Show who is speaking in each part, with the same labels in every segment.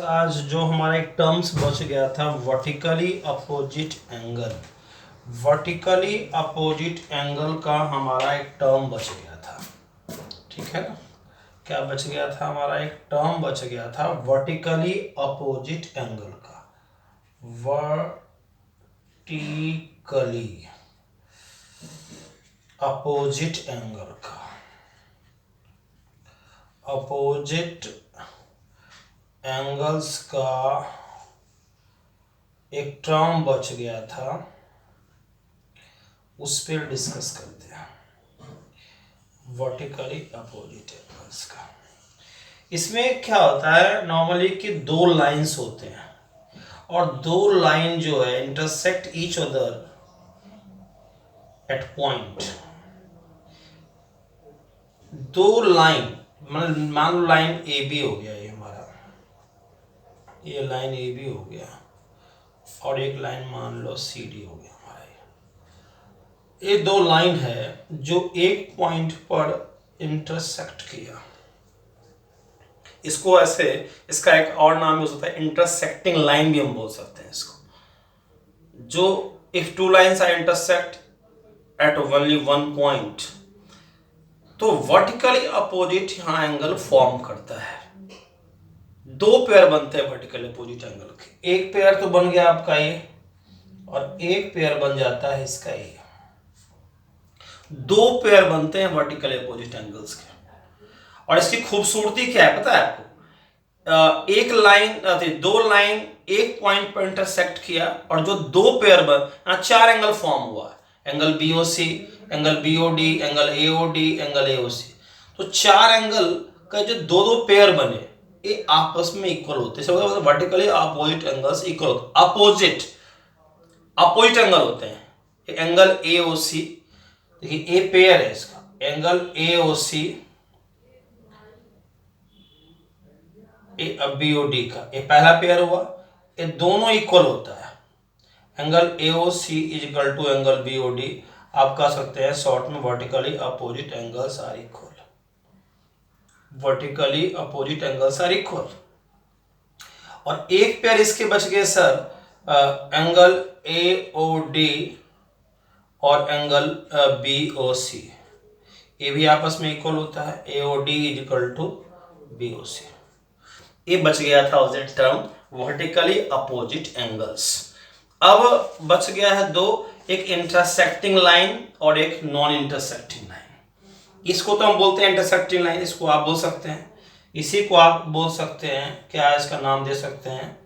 Speaker 1: आज जो हमारा एक टर्म्स बच गया था vertically opposite angle. Vertically opposite angle का हमारा एक टर्म बच गया था, ठीक है ना। क्या बच गया था? हमारा एक टर्म बच गया था वर्टिकली अपोजिट एंगल का। वर्टिकली अपोजिट एंगल का, अपोजिट एंगल्स का एक टर्म बच गया था, उस पर डिस्कस करते हैं। वर्टिकली अपोजिट एंगल्स का, इसमें क्या होता है नॉर्मली कि दो लाइंस होते हैं और दो लाइन जो है intersect each other at point. दो लाइन मान लो लाइन ए बी हो गया, ये हमारा ये लाइन ए बी हो गया और एक लाइन मान लो सी डी हो गया हमारा। ये दो लाइन है जो एक पॉइंट पर इंटरसेक्ट किया। इसको ऐसे, इसका एक और नाम हो सकता है इंटरसेक्टिंग लाइन भी हम बोल सकते हैं इसको। जो if two lines are intersect at only one point, तो वर्टिकली अपोजिट यहां एंगल फॉर्म करता है। दो पेयर बनते हैं वर्टिकली अपोजिट एंगल के। एक पेयर तो बन गया आपका ये और एक पेयर बन जाता है इसका ये। दो पेयर बनते हैं वर्टिकली अपोजिट एंगल्स के। और इसकी खूबसूरती क्या है पता है आपको? एक लाइन दो लाइन एक पॉइंट पर इंटरसेक्ट किया और जो दो पेयर बन, चार एंगल फॉर्म हुआ है। Angle BOC, angle BOD, angle AOD, angle AOC. तो चार एंगल का जो दो दो पेयर बने ये आपस में इक्वल होते हैं। Vertically opposite angles equal, opposite opposite angle होते हैं। एंगल एओसी, देखिए ए पेयर है इसका, एंगल एओसी बीओडी का ये पहला पेयर हुआ। ये दोनों इक्वल होता है। Angle AOC is equal to angle BOD. आप कह सकते हैं शॉर्ट में vertically opposite angles are equal. Vertically opposite angles are equal. और एक पेयर इसके बच गए सर, एंगल एओडी और एंगल बीओसी। ये भी आपस में इक्वल होता है। AOD is equal to BOC. ये बच गया था उस टर्म वर्टिकली अपोजिट एंगल्स। अब बच गया है दो, एक इंटरसेक्टिंग लाइन और एक नॉन इंटरसेक्टिंग लाइन। इसको तो हम बोलते हैं इंटरसेक्टिंग लाइन, इसको आप बोल सकते हैं, इसी को आप बोल सकते हैं, क्या इसका नाम दे सकते हैं,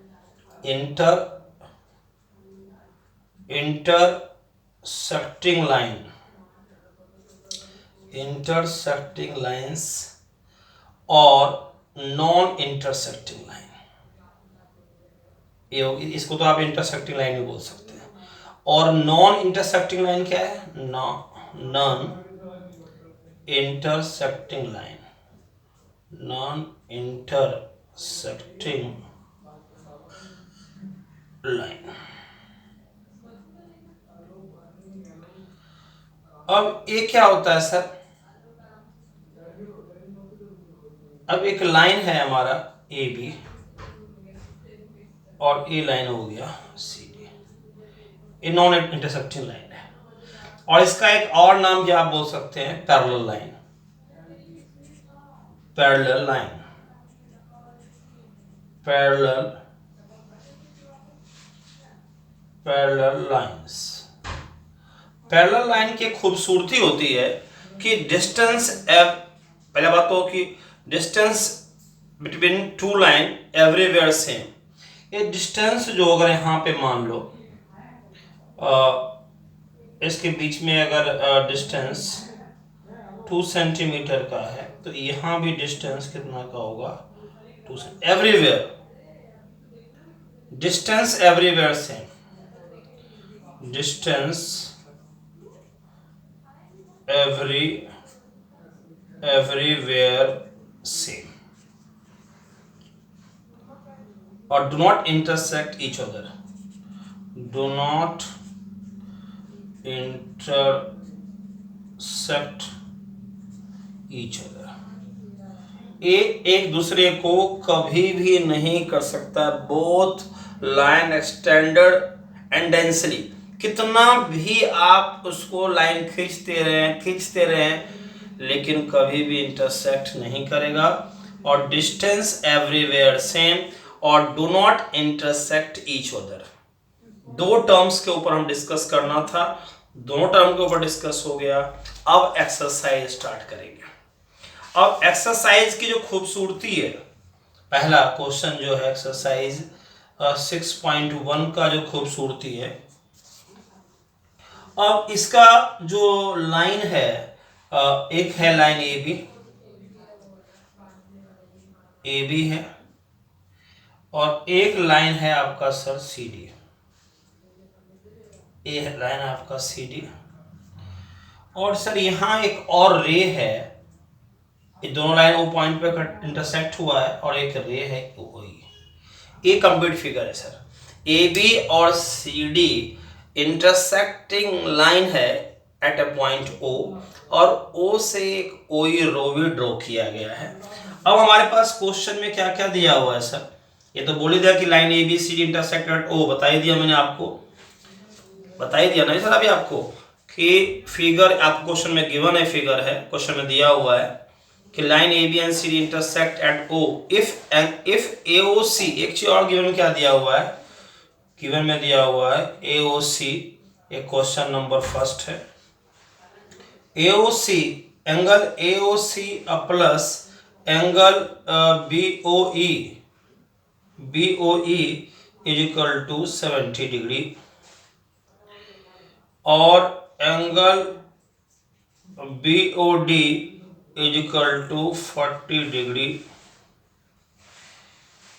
Speaker 1: इंटरसेक्टिंग लाइन, इंटरसेक्टिंग लाइंस और नॉन इंटरसेक्टिंग लाइन। ये इसको तो आप इंटरसेक्टिंग लाइन भी बोल सकते हैं। और नॉन इंटरसेक्टिंग लाइन क्या है? Non intersecting line, non intersecting line. अब ये क्या होता है सर? अब एक लाइन है हमारा ए बी और ये लाइन हो गया सी डी। ये नॉन इंटरसेक्टिंग लाइन है और इसका एक और नाम क्या आप बोल सकते हैं? Parallel line. Parallel line, parallel parallel lines. Parallel line की खूबसूरती होती है कि डिस्टेंस, पहले बात तो कि distance between two line everywhere same. ये डिस्टेंस जो अगर यहाँ पे मान लो इसके बीच में अगर डिस्टेंस 2 सेंटीमीटर का है तो यहाँ भी डिस्टेंस कितना का होगा? 2 centimetre. Everywhere distance everywhere same, distance everywhere same or do not intersect each other, do not intersect each other। ये एक दूसरे को कभी भी नहीं कर सकता। Both line extended and densely, कितना भी आप उसको लाइन खींचते रहें लेकिन कभी भी इंटरसेक्ट नहीं करेगा। और डिस्टेंस एवरीवेयर सेम और do not intersect each other. दो टर्म्स के ऊपर हम डिस्कस करना था, दोनों टर्म के ऊपर डिस्कस हो गया। अब एक्सरसाइज स्टार्ट करेंगे। अब एक्सरसाइज की जो खूबसूरती है, पहला क्वेश्चन जो है एक्सरसाइज 6.1 का जो खूबसूरती है, अब इसका जो लाइन है, एक है लाइन ए बी है और एक लाइन है आपका सर सी डी। ए लाइन है आपका सी डी और सर यहाँ एक और रे है। ये दोनों लाइन वो पॉइंट पे इंटरसेक्ट हुआ है और एक रे है ये कंप्लीट फिगर है सर। ए बी और सी डी इंटरसेक्टिंग लाइन है एट अ पॉइंट ओ और ओ से एक ओ रो भी ड्रॉ किया गया है। अब हमारे पास क्वेश्चन में क्या क्या दिया हुआ है सर? ये तो बोल ही दिया कि line A B C D intersect at O, बता ही दिया मैंने आपको, बता ही दिया नहीं सर अभी आपको कि फिगर आपको क्वेश्चन में गिवन है, फिगर है क्वेश्चन में दिया हुआ है कि line A B and C D intersect at O if A O C. एक चीज और गिवन क्या दिया हुआ है, गिवन में दिया हुआ है ए ओ सी, एक क्वेश्चन नंबर फर्स्ट है। A O C angle A O C plus angle B O E is equal to 70 degree और angle B O D is equal to 40 degree.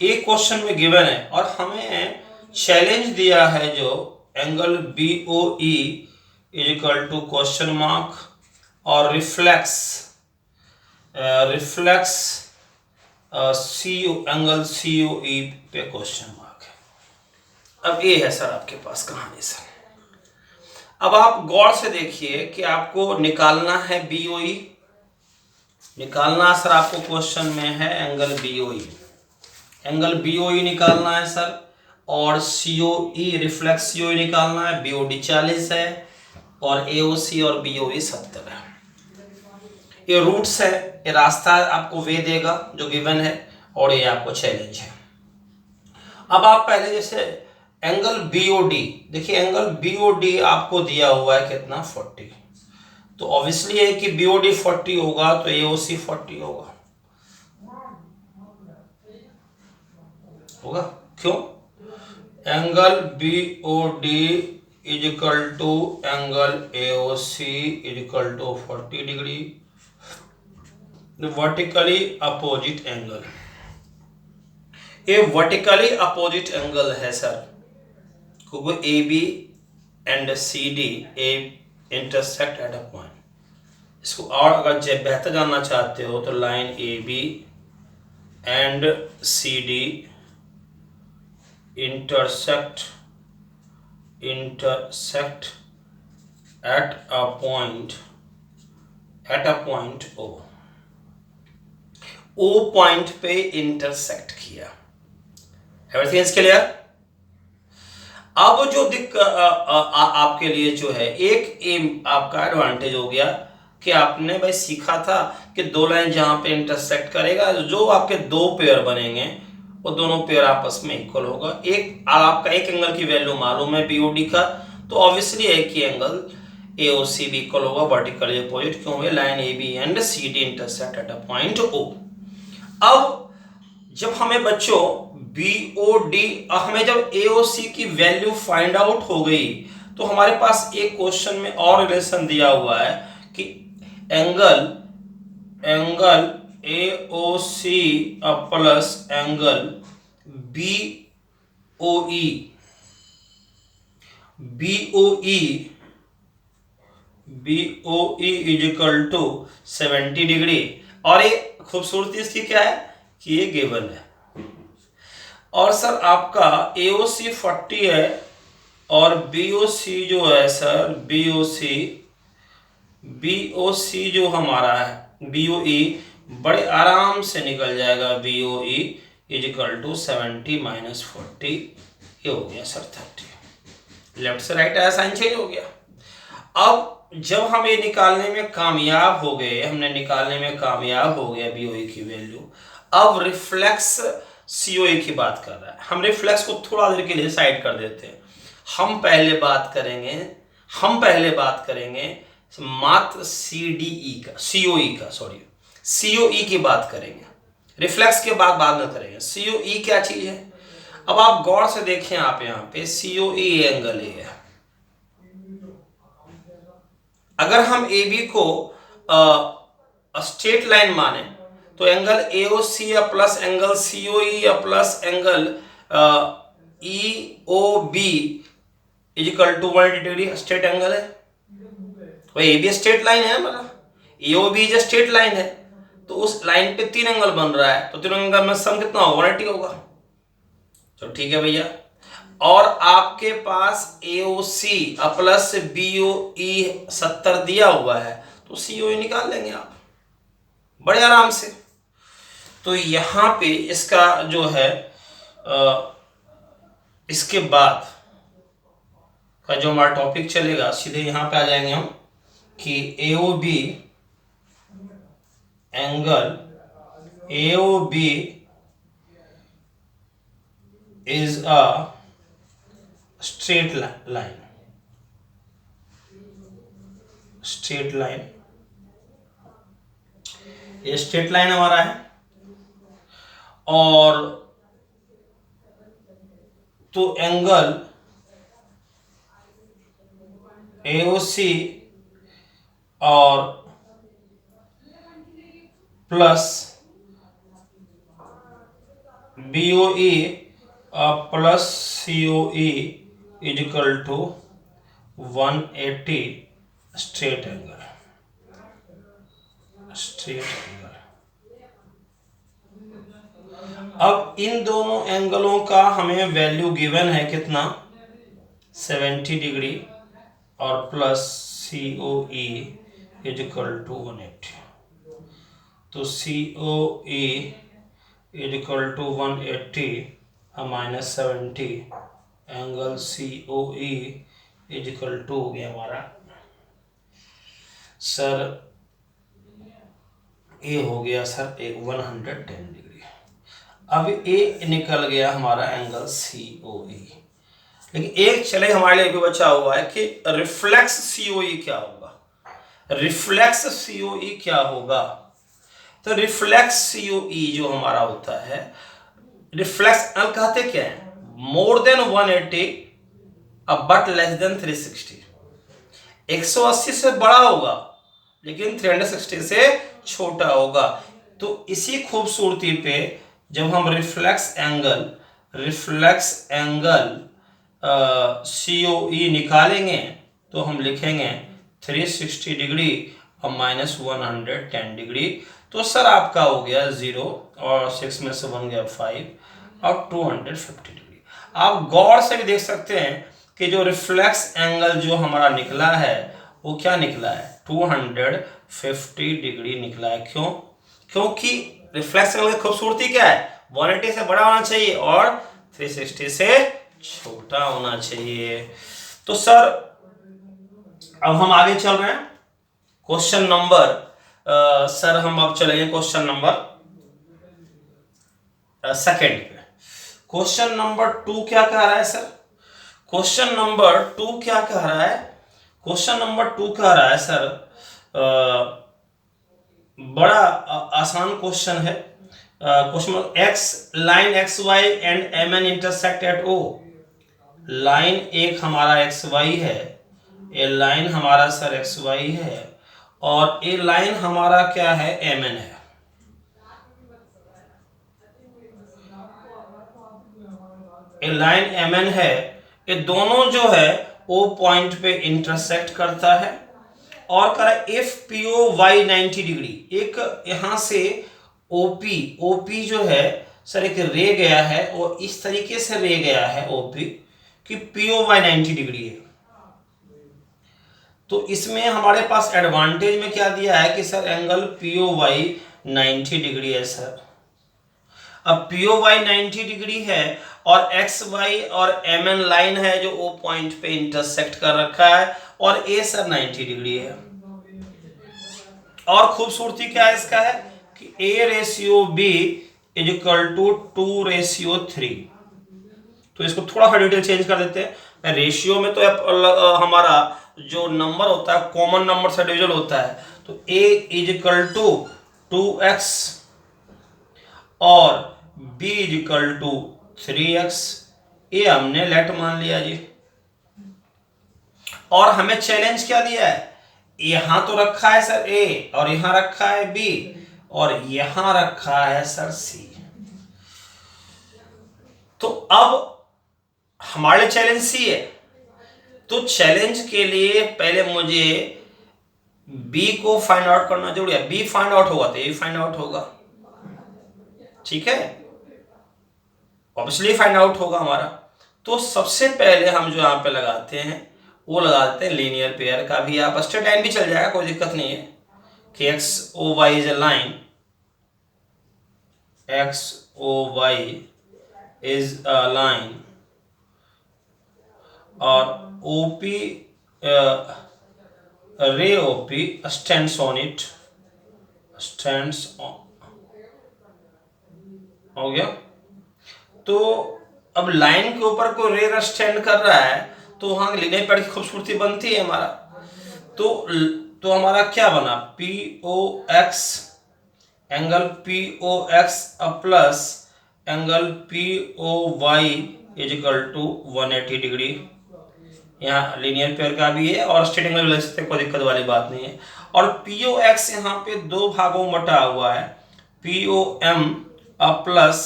Speaker 1: एक question में given है और हमें challenge दिया है जो angle B O E is equal to question mark और reflex angle C O E पे क्वेश्चन मार्क है। अब ये है सर आपके पास कहानी सर। अब आप गौर से देखिए कि आपको निकालना है बी ओ ई, निकालना सर आपको क्वेश्चन में है एंगल बी ओ ई, एंगल बी ओ ई निकालना है सर और सी ओ ई रिफ्लेक्स सी ओ ई निकालना है। बी ओ डी 40 है और ए ओ सी और बी ओ ई 70 है। ये रूट्स है, ये रास्ता आपको वे देगा जो गिवन है और ये आपको चैलेंज है। अब आप पहले जैसे एंगल बी ओ डी देखिए, एंगल बी ओ डी आपको दिया हुआ है कितना 40, तो ऑब्वियसली है कि बी ओ डी 40 होगा तो ए ओ सी 40 होगा। क्यों? Angle B O D is equal to angle A O C is equal to 40 degree, vertically opposite angle. ये वर्टिकली अपोजिट एंगल है सर, क्योंकि A B and C D A intersect at a point. इसको और अगर बेहतर जानना चाहते हो तो line A B and C D intersect at a point O point पे इंटरसेक्ट किया। Everything is clear? अब जो आपके लिए जो है एक आपका एडवांटेज हो गया कि आपने भाई सीखा था कि दो लाइन जहां पे इंटरसेक्ट करेगा, जो आपके दो पेयर बनेंगे वो दोनों पेयर आपस में इक्वल होगा। एक आपका एक एंगल की वैल्यू मालूम है बीओडी का, तो ऑब्वियसली एक ही एंगल एओसी भी इक्वल होगा वर्टिकली अपोजिट, क्यों है line A B and C D intersect at a point O. अब जब हमें बच्चों बीओडी हमें जब एओसी की वैल्यू फाइंड आउट हो गई तो हमारे पास एक क्वेश्चन में और रिलेशन दिया हुआ है कि angle AOC plus angle BOE is equal to 70 degree. और ये खूबसूरती इसकी क्या है कि ये गिवन है और सर आपका एओसी 40 है और बीओसी जो है सर बीओसी जो हमारा है बीओई बड़े आराम से निकल जाएगा। BOE इजिकल टू 70 माइनस 40, ये हो गया सर 30। लेफ्ट से राइट आया, साइन चेंज हो गया। अब जब हम ये निकालने में कामयाब हो गए, हमने निकालने में कामयाब हो गया BOE की वैल्यू, अब रिफ्लेक्स COE की बात कर रहा है। हम रिफ्लेक्स को थोड़ा देर के लिए साइड कर देते हैं। हम पहले बात करेंगे मात्र COE की बात करेंगे। रिफ्लेक्स के बाद में करेंगे। COE क्या चीज है? अब आप गौर से देखें, आप यहाँ पे COE एंगल ए है। अगर हम AB को स्ट्रेट लाइन माने तो एंगल AOC या प्लस एंगल COE या plus angle EOB is equal to 180 degree straight angle है। तो AB स्ट्रेट लाइन है, मतलब EOB जो स्ट्रेट लाइन है, तो उस लाइन पे 3 एंगल बन रहा है, तो 3 एंगल में सम कितना होगा? 180 होगा। तो ठीक है भैया। और आपके पास AOC प्लस BOE 70 दिया हुआ है, तो COE निकाल लेंगे आप बड़े आराम से। तो यहां पे इसका जो है इसके बाद का जो हमारा टॉपिक चलेगा, सीधे यहां पे आ जाएंगे हम कि AOB is a straight line, ये स्ट्रेट लाइन हमारा है। और तो एंगल AOC और plus BOE plus COE is equal to 180 straight angle. अब इन दोनों एंगलों का हमें वैल्यू गिवन है कितना? 70 डिग्री और प्लस COE इजिकल टू 180। तो COE is equal to 180 minus 70, angle COE is equal to हो गया हमारा सर, ये हो गया सर 110 डिग्री। अब ये निकल गया हमारा एंगल COE। लेकिन एक चले हमारे लिए भी बचा हुआ है कि रिफ्लेक्स COE क्या होगा। रिफ्लेक्स COE क्या होगा? तो रिफ्लेक्स COE जो हमारा होता है, रिफ्लेक्स कहते क्या है? More than 180 but less than 360। 180 से बड़ा होगा लेकिन 360 से छोटा होगा। तो इसी खूबसूरती पे जब हम रिफ्लेक्स एंगल COE निकालेंगे तो हम लिखेंगे 360 डिग्री और माइनस 110 डिग्री। तो सर आपका हो गया 0 और 6 में से 1 गया 5 और 250 डिग्री। आप गौर से भी देख सकते हैं कि जो रिफ्लेक्स एंगल जो हमारा निकला है वो क्या निकला है? 250 डिग्री निकला है। क्यों? क्योंकि रिफ्लेक्स एंगल की खूबसूरती क्या है? 180 से बड़ा होना चाहिए और 360 से छोटा होना चाहिए। तो सर अब हम आगे चल रहे हैं क्वेश्चन नंबर सर हम अब चलेंगे क्वेश्चन नंबर सेकंड पे। क्वेश्चन नंबर 2 क्या कह रहा है सर? क्वेश्चन नंबर 2 क्या कह रहा है? क्वेश्चन नंबर 2 कह रहा है सर, बड़ा आसान क्वेश्चन है। Question x line XY and MN intersect at O। Line एक हमारा XY है, ये लाइन हमारा सर XY है और ये लाइन हमारा क्या है? MN है। ये लाइन MN है, ये दोनों जो है O पॉइंट पे इंटरसेक्ट करता है और करा इफ POY 90 डिग्री। एक यहां से OP जो है सर एक रे गया है और इस तरीके से रे गया है OP कि POY 90 डिग्री है। तो इसमें हमारे पास एडवांटेज में क्या दिया है कि सर एंगल POY 90 डिग्री है सर। अब पी ओ वाई 90 डिग्री है और एक्स वाई और एम एन लाइन है जो ओ पॉइंट पे इंटरसेक्ट कर रखा है, और ए सर 90 डिग्री है। और खूबसूरती क्या है इसका है कि A ratio B is equal to 2:3। तो इसको थोड़ा सा डिटेल चेंज कर देते हैं। रेशियो में तो हमारा जो नंबर होता है कॉमन नंबर से डिविजन होता है, तो a is equal to 2x और b is equal to 3x। ये हमने लेट मान लिया जी। और हमें चैलेंज क्या दिया है, यहां तो रखा है सर a और यहां रखा है b और यहां रखा है सर c। तो अब हमारे चैलेंज सी है, तो चैलेंज के लिए पहले मुझे बी को फाइंड आउट करना जरूरी है। बी फाइंड आउट होगा तो ये फाइंड आउट होगा, ठीक है, ऑब्वियसली फाइंड आउट होगा हमारा। तो सबसे पहले हम जो यहां पे लगाते हैं वो लगा देते हैं लीनियर पेयर का। भी आप स्ट्रेट लाइन भी चल जाएगा, कोई दिक्कत नहीं है कि X O Y is a line, X O Y is a line और OP ray OP stands on it, stands on, हो गया। तो अब लाइन के ऊपर कोई रे स्टैंड कर रहा है तो वहां लीनियर पेयर की खूबसूरती बनती है हमारा। तो हमारा क्या बना, POX angle POX plus angle POY is equal to 180 degree. यहाँ लीनियर पेयर का भी है और स्ट्रेट एंगल भी ले सकते हैं, कोई दिक्कत वाली बात नहीं है। और POX यहाँ पे दो भागों में बटा हुआ है, POM प्लस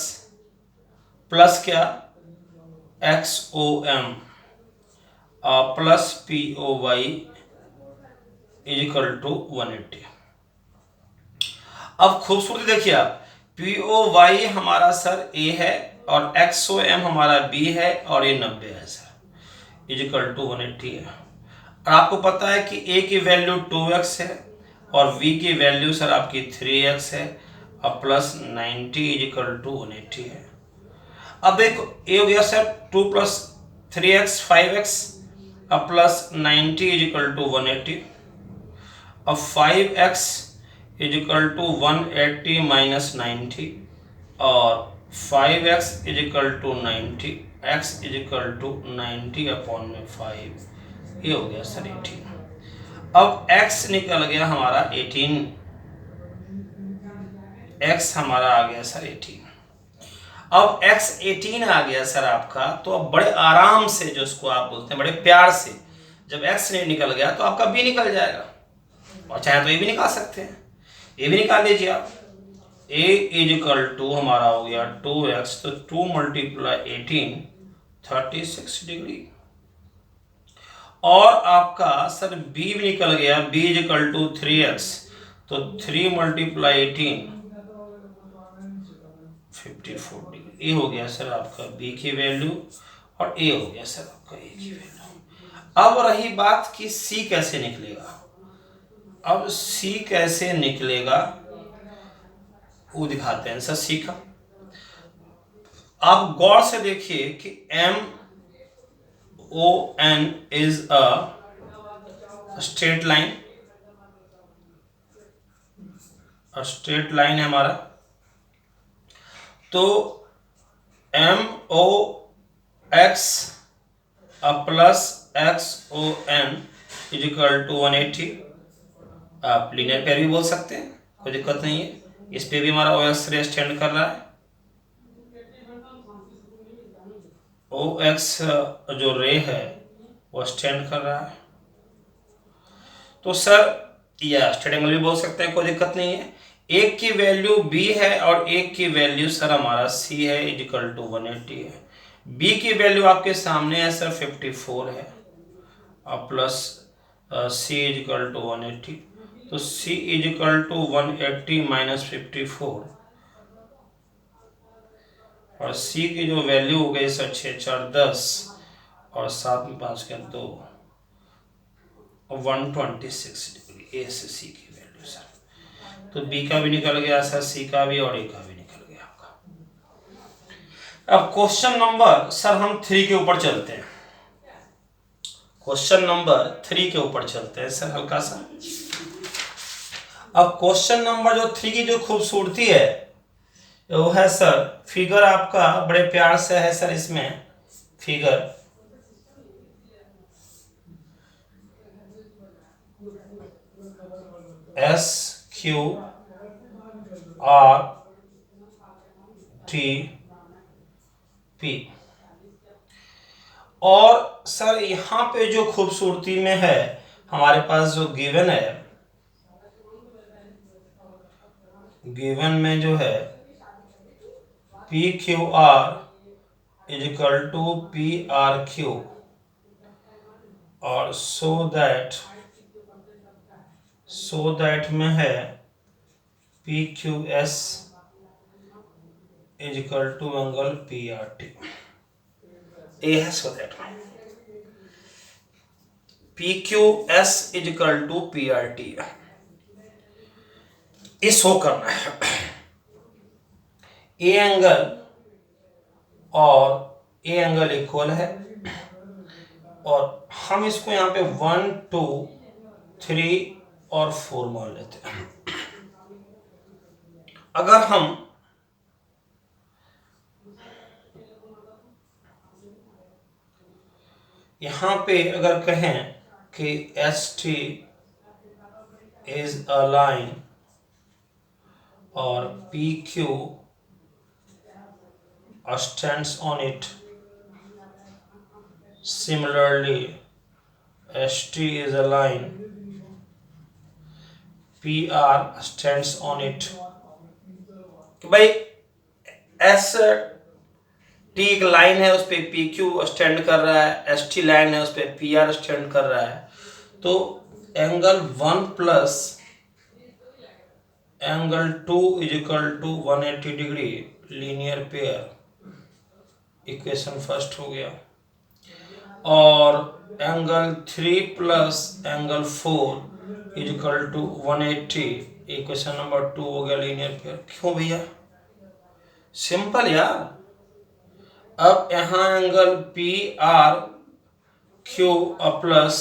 Speaker 1: प्लस क्या XOM plus POY is equal to 180। अब खूबसूरती देखिए आप, POY हमारा सर A है और XOM हमारा B है और ये 90 है सर, इज इक्वल टू 180 है। और आपको पता है कि A की वैल्यू 2x है और V की वैल्यू सर आपकी 3x है और प्लस 90 इज इक्वल टू 180 है। अब देखो A हो गया सर 2 प्लस 3x 5x और प्लस 90 इज इक्वल टू 180। अब 5x is equal to 180 minus 90 और 5x is equal to 90, x is equal to 90 upon में 5, ये हो गया सर 18। अब x निकल गया हमारा 18, x हमारा आ गया सर 18। अब x 18 आ गया सर आपका, तो अब बड़े आराम से जो उसको आप बोलते हैं बड़े प्यार से, जब x नहीं निकल गया तो आपका b निकल जाएगा, और चाहे तो ये भी निकाल सकते हैं, ये भी निकाल लीजिए आप। a इज इक्वल टू हमारा हो गया 2x, तो 2 मल्टीप्लाई 18 36 डिग्री। और आपका सर b भी निकल गया, b is equal to 3x, तो 3 मल्टीप्लाई 18 54 डिग्री। ये हो गया सर आपका b की वैल्यू और a हो गया सर आपका a की वैल्यू। अब रही बात कि c कैसे निकलेगा। अब c कैसे निकलेगा वो दिखाते हैं सर c का। आप गौर से देखिए कि MON is a straight line, straight line है हमारा। तो MOX plus XON is equal to 180। आप लीनियर पेयर भी बोल सकते हैं, कोई दिक्कत नहीं है। इस पे भी हमारा OX रे स्टैंड कर रहा है, OX जो रे है वो स्टैंड कर रहा है। तो सर या स्ट्रेट एंगल भी बोल सकते हैं, कोई दिक्कत नहीं है। एक की वैल्यू b है और एक की वैल्यू सर हमारा c है, इज इक्वल टू 180 है। b की वैल्यू आपके सामने है सर 54 है और plus c is equal to 180, तो c is equal to 180 minus 54 और c की जो वैल्यू हो गई सर 6 4 10 और 7 में 5 के 2 126 डिग्री, ए से सी की वैल्यू सर। तो बी का भी निकल गया सर, सी का भी और ए का भी निकल गया आपका। अब क्वेश्चन नंबर सर हम 3 के ऊपर चलते हैं, क्वेश्चन नंबर 3 के ऊपर चलते हैं सर हल्का सा। अब क्वेश्चन नंबर जो 3 की जो खूबसूरती है वो है सर, फिगर आपका बड़े प्यार से है सर, इसमें फिगर SQRTP। और सर यहाँ पे जो खूबसूरती में है हमारे पास जो गिवन है, गिवन में जो है PQR is equal to PRQ, और सो दैट में है PQS is equal to angle PRT। ये है सो दैट में PQS is equal to PRT, ये शो करना है। ए एंगल और ए एंगल इक्वल है, और हम इसको यहाँ पे 1 2 3 और 4 मान लेते हैं। अगर हम यहाँ पे अगर कहें कि ST इज अ लाइन और PQ stands on it, similarly ST is a line, PR stands on it। कि भाई एस टी एक लाइन है, उस पर PQ स्टैंड कर रहा है, ST लाइन है, उस पर PR स्टैंड कर रहा है, तो angle 1 plus angle 2 is equal to 180 degree linear pair, equation first हो गया। और angle 3 plus angle 4 is equal to 180, equation number 2 हो गया लीनियर पेयर। क्यों भैया, सिंपल यार। अब यहाँ angle PRQ plus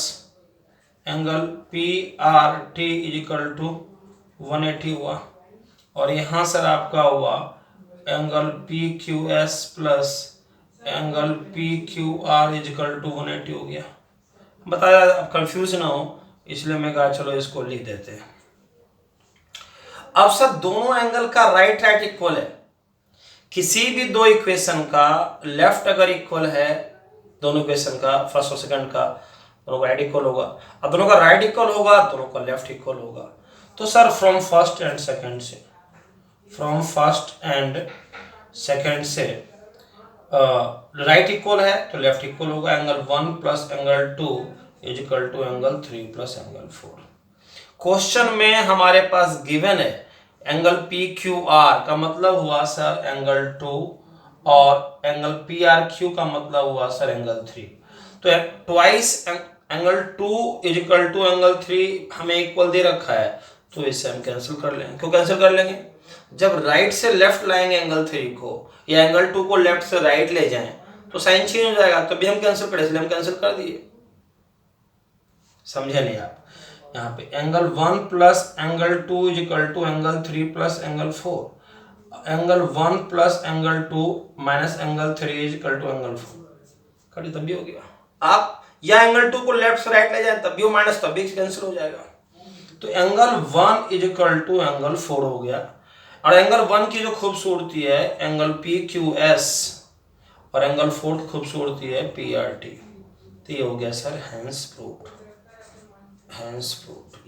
Speaker 1: angle PRT is equal to 180 हुआ, और यहाँ सर आपका हुआ angle PQS plus angle PQR is equal to 180 हो गया। बताया अब कंफ्यूज ना हो, इसलिए मैं कहा चलो इसको लिख देते हैं। अब सर दोनों एंगल का राइट इक्वल है, किसी भी दो इक्वेशन का लेफ्ट अगर इक्वल है, दोनों इक्वेशन का फर्स्ट और सेकंड का, दोनों का राइट इक्वल होगा। अब दोनों का राइट इक्वल होगा, दोनों का लेफ्ट इक्वल होगा। तो sir from first and second से राइट इक्वल है तो लेफ्ट इक्वल होगा। Angle 1 plus angle 2 is equal to angle 3 plus angle 4। Question में हमारे पास गिवन है एंगल PQR का मतलब हुआ सर एंगल 2, और एंगल PRQ का मतलब हुआ सर एंगल 3। तो twice angle 2 is equal to angle 3 हमें इक्वल दे रखा है, तो इसे हम कैंसिल कर लेंगे। क्यों कैंसिल कर लेंगे, जब राइट से लेफ्ट लाएंगे एंगल 3 को, या एंगल 2 को लेफ्ट से राइट ले जाएं तो साइन चेंज हो जाएगा, तभी हम कैंसिल करें, इसलिए हम कैंसिल कर दिए। समझे नहीं आप, यहाँ पे angle 1 plus angle 2 is equal to angle 3 plus angle 4, angle 1 plus angle 2 minus angle 3 is equal to angle 4, कटी तभी हो गया। आप या एंगल 2 को लेफ्ट से राइट ले जाए तभी वो माइनस तभी कैंसिल हो जाएगा। तो angle 1 is equal to angle 4 हो गया। और एंगल 1 की जो खूबसूरती है एंगल PQS, और एंगल 4 की खूबसूरती है PRT। तो ये हो गया सर हैंस प्रूव्ड।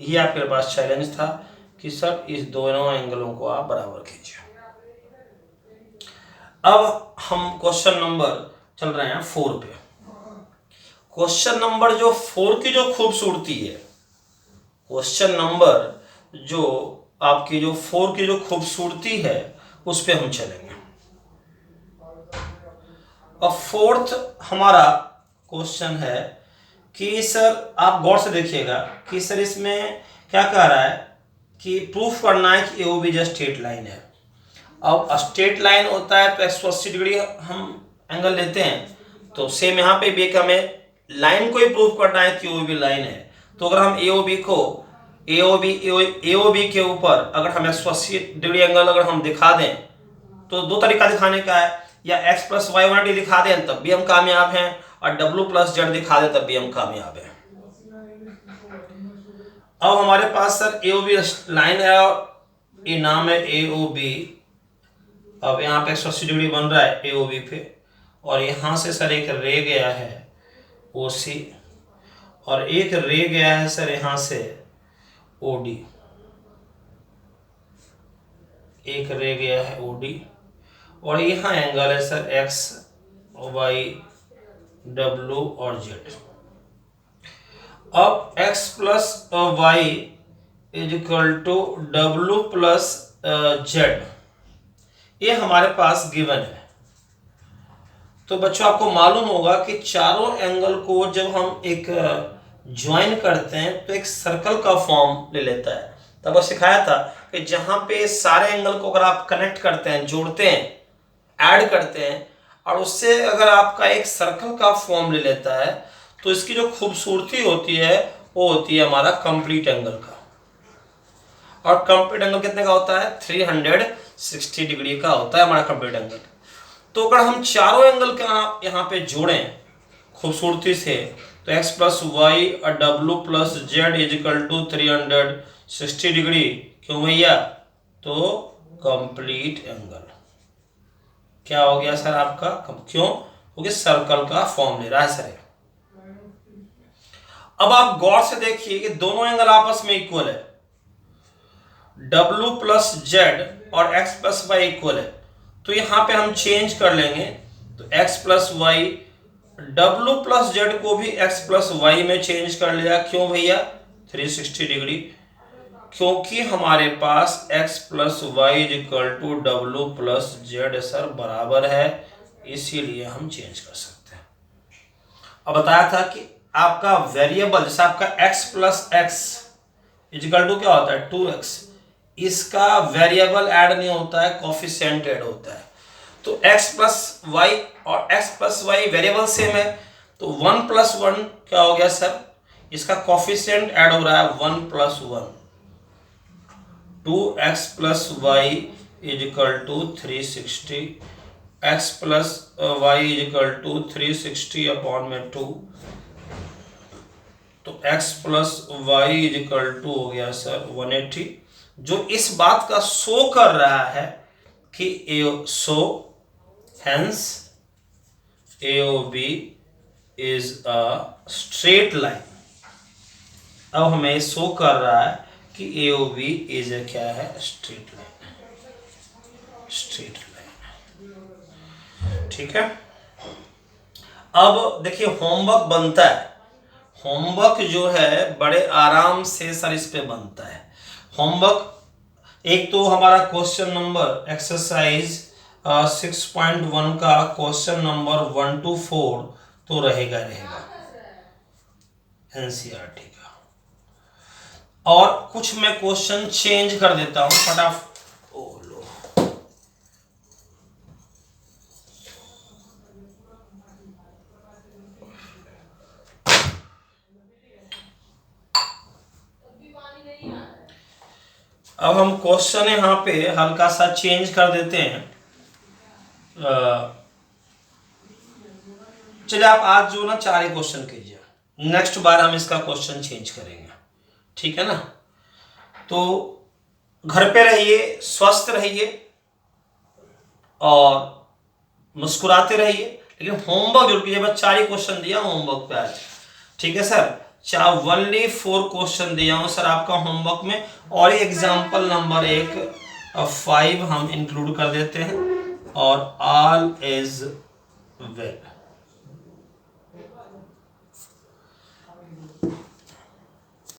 Speaker 1: ये आपके पास चैलेंज था कि सर इस दोनों एंगलों को आप बराबर कीजिए। अब हम क्वेश्चन नंबर चल रहे हैं 4 पे। क्वेश्चन नंबर जो 4 की जो खूबसूरती है, क्वेश्चन नंबर जो आपकी जो 4 की जो खूबसूरती है उस पे हम चलेंगे। अब फोर्थ हमारा क्वेश्चन है कि सर आप गौर से देखिएगा कि सर इसमें क्या कह रहा है कि प्रूफ करना है कि AOB जो स्ट्रेट लाइन है। अब स्ट्रेट लाइन होता है तो 180 डिग्री हम एंगल लेते हैं, तो सेम यहाँ पे भी हमें लाइन को ही प्रूफ करना है कि OB लाइन है। तो अगर हम AOB को AOB के ऊपर अगर हम 180 डिग्री एंगल अगर हम दिखा दें तो दो तरीका दिखाने का है, या x प्लस वाई 180 दिखा दें तब भी हम कामयाब हैं, और W प्लस जेड दिखा दें तब भी हम कामयाब हैं। अब हमारे पास सर AOB लाइन है, ये नाम है AOB। अब यहाँ पे 180 डिग्री बन रहा है AOB पे, और यहाँ से सर एक रे गया है OC, और एक रे गया है सर यहाँ से OD, एक रे गया है OD, और यहाँ एंगल है सर X Y W और Z। अब x plus Y is equal to W plus Z, ये हमारे पास गिवन है। तो बच्चों आपको मालूम होगा कि चारों एंगल को जब हम एक ज्वाइन करते हैं तो एक सर्कल का फॉर्म ले लेता है। तब वो सिखाया था कि जहां पे सारे एंगल को अगर आप कनेक्ट करते हैं, जोड़ते हैं, ऐड करते हैं, और उससे अगर आपका एक सर्कल का फॉर्म ले लेता है तो इसकी जो खूबसूरती होती है वो होती है हमारा कंप्लीट एंगल का। और कंप्लीट एंगल कितने का होता है? 360 डिग्री का होता है हमारा कंप्लीट एंगल। तो अगर हम चारों एंगल का यहाँ पे जोड़ें खूबसूरती से, तो x प्लस वाई और W plus Z is equal to 360 degree. क्यों भैया? तो कंप्लीट एंगल क्या हो गया सर आपका? क्यों? क्योंकि सर्कल का फॉर्म ले रहा है सर। अब आप गौर से देखिए कि दोनों एंगल आपस में इक्वल है, W प्लस जेड और x प्लस वाई इक्वल है। तो यहां पे हम चेंज कर लेंगे, तो x plus Y W plus Z को भी x प्लस वाई में चेंज कर लिया। क्यों भैया? 360 डिग्री, क्योंकि हमारे पास x plus Y is equal to W plus Z sir बराबर है, इसीलिए हम चेंज कर सकते हैं। अब बताया था कि आपका वेरिएबल जैसे आपका x plus X is equal to क्या होता है? 2x, इसका वेरिएबल ऐड नहीं होता है, कोफिशिएंट ऐड होता है। तो x प्लस वाई और x plus Y variable same है, तो 1 प्लस 1 क्या हो गया सर? इसका कोफिशिएंट ऐड हो रहा है 1 plus 1, 2x plus Y is equal to 360, x plus Y is equal to 360 upon में 2, तो x plus Y is equal to हो गया सर 180, जो इस बात का शो कर रहा है कि hence AOB is a straight line. अब हमें शो कर रहा है कि AOB इज क्या है? Straight line, straight line. ठीक है। अब देखिए होमवर्क बनता है, होमवर्क जो है बड़े आराम से सर इस पे बनता है। होमवर्क एक तो हमारा क्वेश्चन नंबर एक्सरसाइज 6.1 का क्वेश्चन नंबर 1 to 4 तो रहेगा NCERT का, और कुछ मैं क्वेश्चन चेंज कर देता हूं फटाफट। अब हम क्वेश्चन यहाँ पे हल्का सा चेंज कर देते हैं। चलिए आप आज जो ना 4 ही क्वेश्चन कीजिए, नेक्स्ट बार हम इसका क्वेश्चन चेंज करेंगे, ठीक है ना? तो घर पे रहिए, स्वस्थ रहिए और मुस्कुराते रहिए, लेकिन होमवर्क जरूर कीजिए। बस 4 ही क्वेश्चन दिया होमवर्क पे आज, ठीक है सर? ओनली 4 क्वेश्चन दिया हूं सर आपका होमवर्क में, और एग्जाम्पल नंबर 5 हम इंक्लूड कर देते हैं, और ऑल इज वेल।